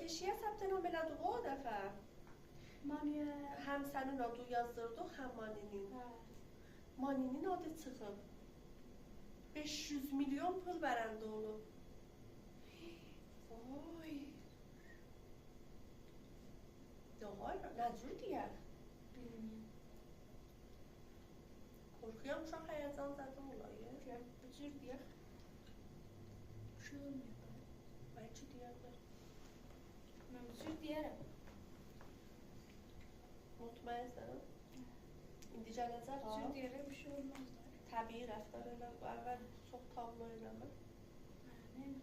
keşiyə səbtənam elədik o dəfə. Maniyə. Həm sənin adı yazdırdıq, həm Maninin. Hə. Maninin adı çıxıb. 500 milyon pul verəndə onu. Vay. Yox, nə cür deyək? Bilmiyorum. Qorxuyorum, uşaq həyəcan zaten olayı. Gel, bir cür deyək. Bir şey olmuyor. Bəlkə deyərlər. Mən bir cür deyərəm. Mutmainsən? İndi gələcək Bir ha? cür deyərəm, bir şey olmaz da. Təbii rəftar elə, əvvəl çox tablo eləmə. Yəni.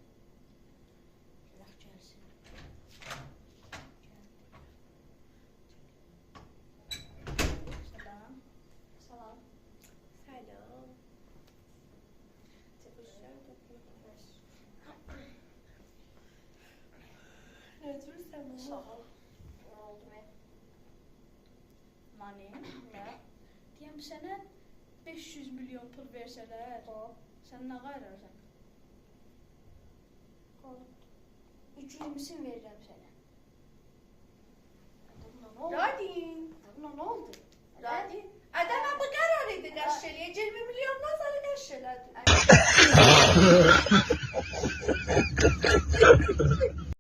Gələk gəlsin. Salam. Salam. Səlam. Çəkişlər topluyor. Nə cürsən? Sağ ol. Nə oldu mən? Mani, nə? Deyəm sənə 500 milyon pul versələr, sən nə qayırarsan? 320'sini verirəm sənə. Buna nə oldu? Radin. Buna nə oldu? Radin. Adama bu qərar idi qəşş eləyə. 20 milyondan sonra qəşş elədi.